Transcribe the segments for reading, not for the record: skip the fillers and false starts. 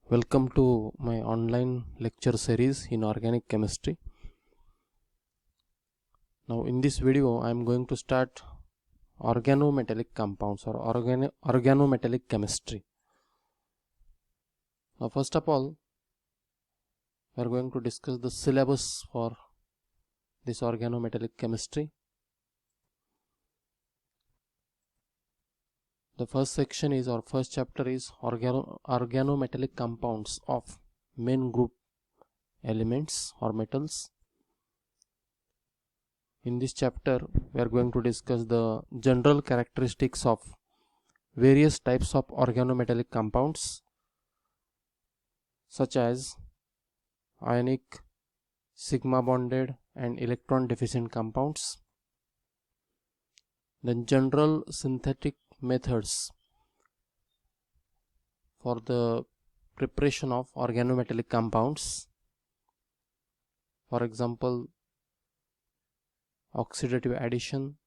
Welcome to my online lecture series in organic chemistry. Now in this video I am going to start organometallic compounds or organometallic chemistry. Now first of all we are going to discuss the syllabus for this organometallic chemistry. The first section is, or first chapter is organometallic compounds of main group elements or metals. In this chapter we are going to discuss the general characteristics of various types of organometallic compounds such as ionic, sigma bonded and electron deficient compounds. Then general synthetic methods for the preparation of organometallic compounds. For example, oxidative addition,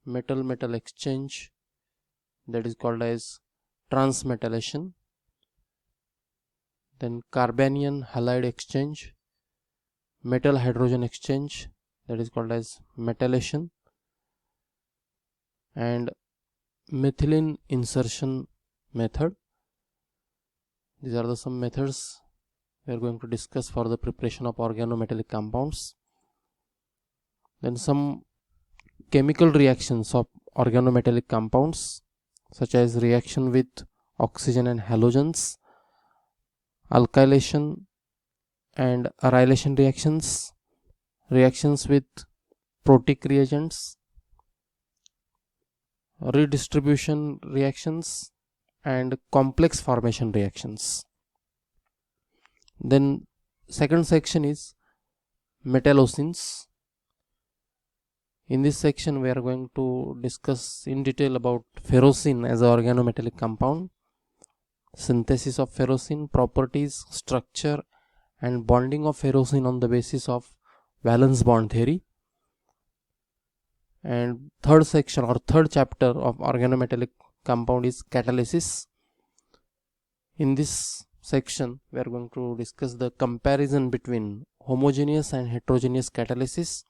metal-metal exchange, that is called as transmetallation. Then carbanion halide exchange, metal hydrogen exchange, that is called as metallation, and methylene insertion method. These are some methods we are going to discuss for the preparation of organometallic compounds. Then some chemical reactions of organometallic compounds such as reaction with oxygen and halogens, alkylation and arylation reactions, reactions with protic reagents, redistribution reactions and complex formation reactions. Then second section is metallocene. In this section we are going to discuss in detail about ferrocene as an organometallic compound, synthesis of ferrocene, properties, structure and bonding of ferrocene on the basis of valence bond theory. And third section or third chapter of organometallic compound is catalysis. In this section we are going to discuss the comparison between homogeneous and heterogeneous catalysis,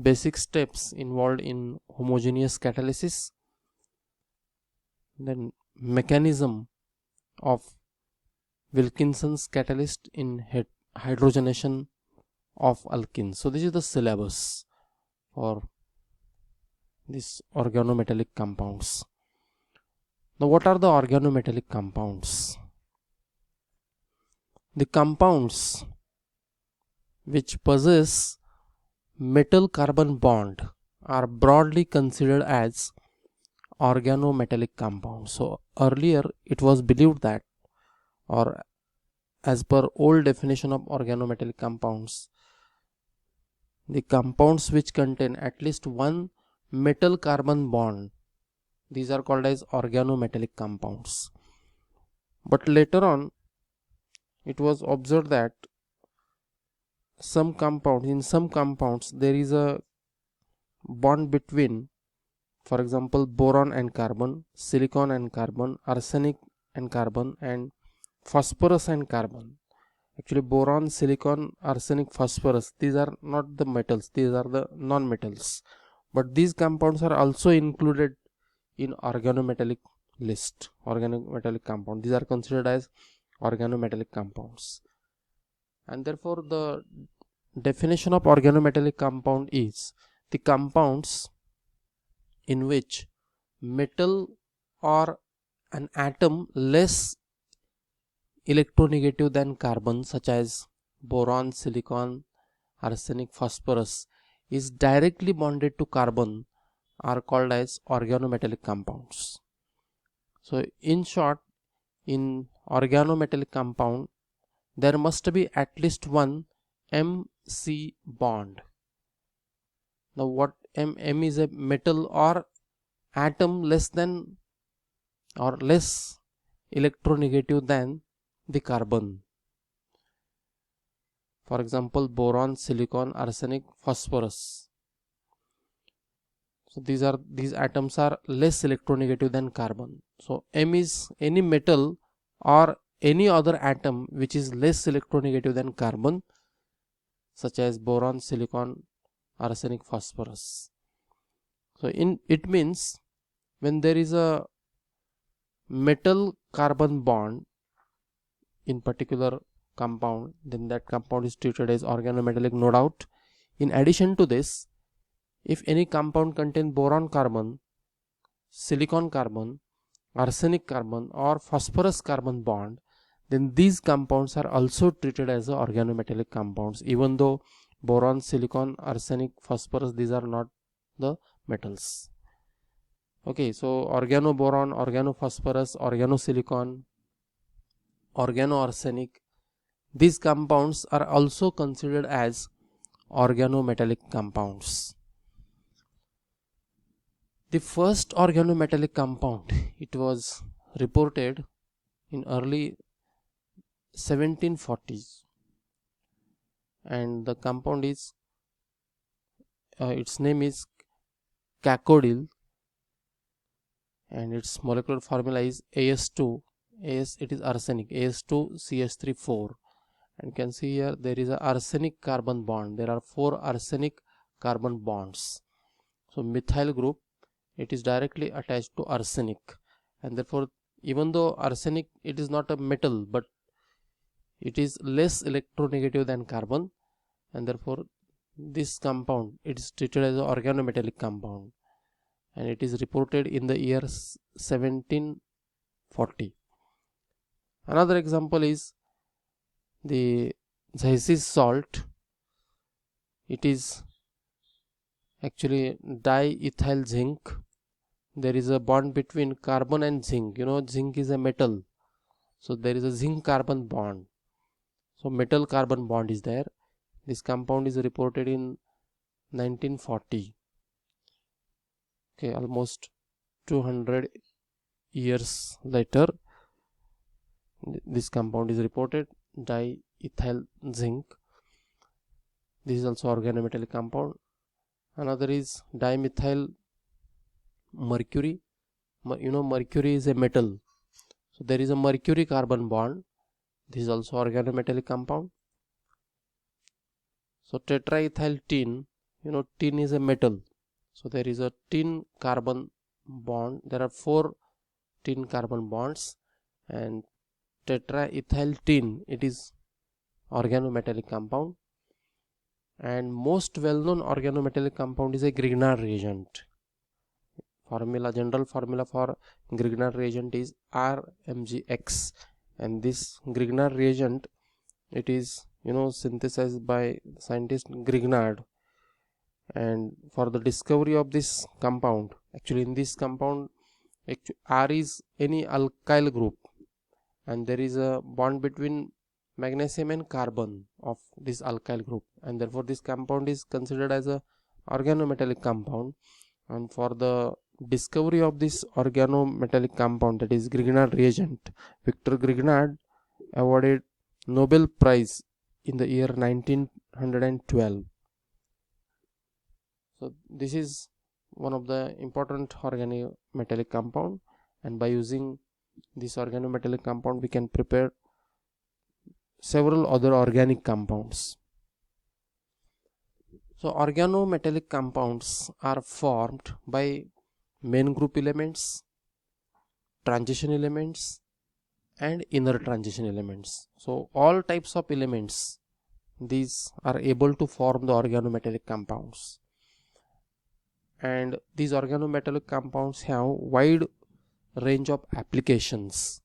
basic steps involved in homogeneous catalysis, then mechanism of Wilkinson's catalyst in hydrogenation of alkenes. So this is the syllabus for these organometallic compounds. Now what are the organometallic compounds? The compounds which possess metal carbon bond are broadly considered as organometallic compounds. So earlier it was believed that, or as per old definition of organometallic compounds, the compounds which contain at least one metal carbon bond, these are called as organometallic compounds. But later on it was observed that in some compounds there is a bond between, for example, boron and carbon, silicon and carbon, arsenic and carbon, and phosphorus and carbon. Actually boron, silicon, arsenic, phosphorus, these are not the metals, these are the non-metals, but these compounds are also included in organometallic list, organometallic compound. These are considered as organometallic compounds, and therefore the definition of organometallic compound is the compounds in which metal or an atom less electronegative than carbon, such as boron, silicon, arsenic, phosphorus, is directly bonded to carbon, are called as organometallic compounds. So in short, in organometallic compound there must be at least one MC bond. Now what M is a metal or atom less than or less electronegative than the carbon. For example, boron, silicon, arsenic, phosphorus. So these atoms are less electronegative than carbon. So M is any metal or any other atom which is less electronegative than carbon, such as boron, silicon, arsenic, phosphorus. So it means when there is a metal carbon bond in particular compound, then that compound is treated as organometallic, no doubt. In addition to this, if any compound contains boron carbon, silicon carbon, arsenic carbon or phosphorus carbon bond, then these compounds are also treated as organometallic compounds, even though boron, silicon, arsenic, phosphorus, these are not the metals. Okay, so organoboron, organophosphorus, organosilicon, organoarsenic, these compounds are also considered as organometallic compounds. The first organometallic compound, it was reported in early 1740s, and the compound is its name is cacodyl, and its molecular formula is As2. It is arsenic, As2CH3 4, and you can see here there is a arsenic carbon bond. There are 4 arsenic carbon bonds. So methyl group, it is directly attached to arsenic, and therefore even though arsenic, it is not a metal, but it is less electronegative than carbon, and therefore this compound, it is treated as an organometallic compound, and it is reported in the year 1740. Another example is the Zeise's salt. It is actually diethyl zinc. There is a bond between carbon and zinc. You know, zinc is a metal, so there is a zinc carbon bond. So metal carbon bond is there. This compound is reported in 1940. Okay, almost 200 years later, this compound is reported, diethyl zinc. This is also organometallic compound. Another is dimethyl mercury. You know, mercury is a metal, so there is a mercury carbon bond. This is also organometallic compound. So tetraethyl tin, you know, tin is a metal, so there is a tin carbon bond. There are 4 tin carbon bonds, and tetraethyl tin, it is organometallic compound. And most well-known organometallic compound is a Grignard reagent. General formula for Grignard reagent is RMgX, and this Grignard reagent, it is, you know, synthesized by scientist Grignard. And for the discovery of this compound, actually in this compound, R is any alkyl group, and there is a bond between magnesium and carbon of this alkyl group, and therefore this compound is considered as a organometallic compound. And for the discovery of this organometallic compound, that is Grignard reagent, Victor Grignard awarded Nobel Prize in the year 1912. So this is one of the important organometallic compound, and by using this organometallic compound we can prepare several other organic compounds. So organometallic compounds are formed by main group elements, transition elements, and inner transition elements. So all types of elements, these are able to form the organometallic compounds, and these organometallic compounds have wide range of applications.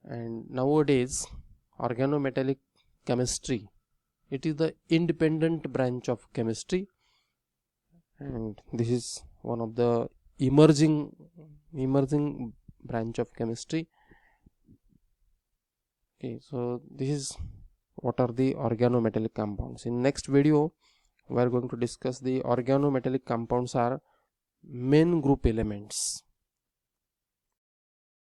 And nowadays organometallic chemistry, it is the independent branch of chemistry, and this is one of the emerging branch of chemistry. Okay, so this is what are the organometallic compounds. In next video we are going to discuss the organometallic compounds are main group elements.